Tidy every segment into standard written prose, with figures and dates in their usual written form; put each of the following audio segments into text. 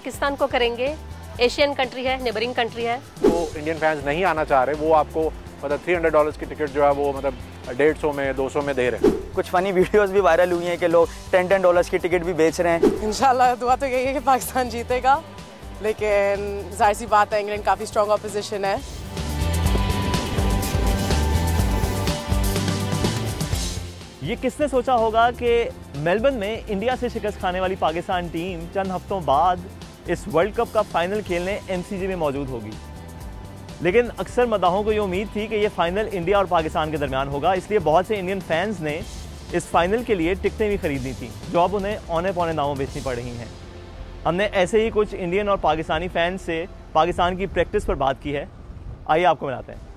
पाकिस्तान को करेंगे। Asian country है, नेबरिंग कंट्री है। तो इंडियन फैंस नहीं आना चाह रहे, वो आपको मतलब $300 की टिकट जो है वो मतलब 150 में 200 में दे रहे हैं। कुछ फनी वीडियोस भी वायरल हुई हैं कि लोग $10 की टिकट भी बेच रहे हैं। इंशाल्लाह दुआ तो यही है कि पाकिस्तान जीतेगा, लेकिन जाहिर सी बात है इंग्लैंड काफ़ी स्ट्रॉन्ग ऑपोजिशन है। ये किसने सोचा होगा कि मेलबर्न में इंडिया से शिकस्त खाने वाली पाकिस्तान टीम चंद हफ्तों बाद इस वर्ल्ड कप का फाइनल खेलने एमसीजी में मौजूद होगी। लेकिन अक्सर मदाहों को ये उम्मीद थी कि ये फाइनल इंडिया और पाकिस्तान के दरमियान होगा, इसलिए बहुत से इंडियन फैंस ने इस फाइनल के लिए टिकटें भी खरीदनी थी, जो अब उन्हें औने पौने दामों बेचनी पड़ रही हैं। हमने ऐसे ही कुछ इंडियन और पाकिस्तानी फैंस से पाकिस्तान की प्रैक्टिस पर बात की है। आइए आपको मिलाते हैं।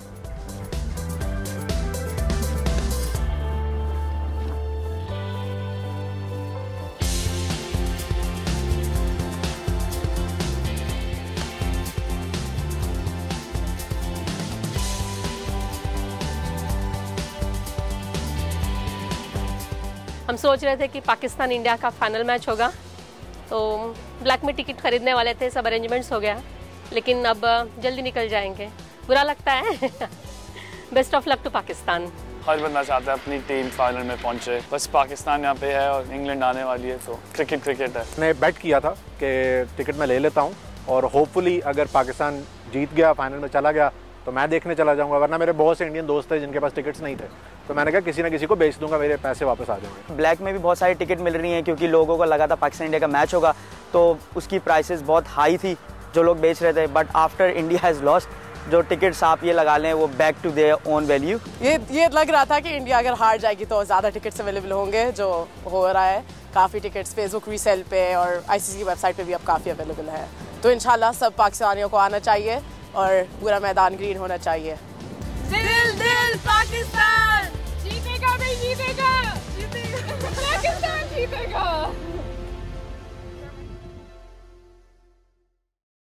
हम सोच रहे थे कि पाकिस्तान इंडिया का फाइनल मैच होगा, तो ब्लैक में टिकट खरीदने वाले थे, सब अरेंजमेंट्स हो गया, लेकिन अब जल्दी निकल जाएंगे। बुरा लगता है। Best of luck to Pakistan. हर बंदा चाहता है अपनी टीम फाइनल में पहुंचे, बस पाकिस्तान यहाँ पे है और इंग्लैंड आने वाली है, तो क्रिकेट है। मैंने बेट किया था कि टिकट मैं ले लेता हूँ और होपफुली अगर पाकिस्तान जीत गया, फाइनल में चला गया, तो मैं देखने चला जाऊंगा, वरना मेरे बहुत से इंडियन दोस्त हैं जिनके पास टिकट्स नहीं थे, तो मैंने कहा किसी ना किसी को बेच दूंगा, मेरे पैसे वापस आ जाएंगे। ब्लैक में भी बहुत सारी टिकट मिल रही हैं क्योंकि लोगों को लगा था पाकिस्तान इंडिया का मैच होगा, तो उसकी प्राइसेस बहुत हाई थी जो लोग बेच रहे थे। But after India has lost, जो टिकट्स आप ये लगा लें वो back to their own value. ये लग रहा था कि इंडिया अगर हार जाएगी तो ज़्यादा टिकट्स अवेलेबल होंगे, जो हो रहा है। काफ़ी टिकट्स फेसबुक रीसेल पे और ICC की वेबसाइट पे भी अब काफ़ी अवेलेबल है। तो इंशाल्लाह सब पाकिस्तानियों को आना चाहिए और पूरा मैदान ग्रीन होना चाहिए। दिल दिल पाकिस्तान।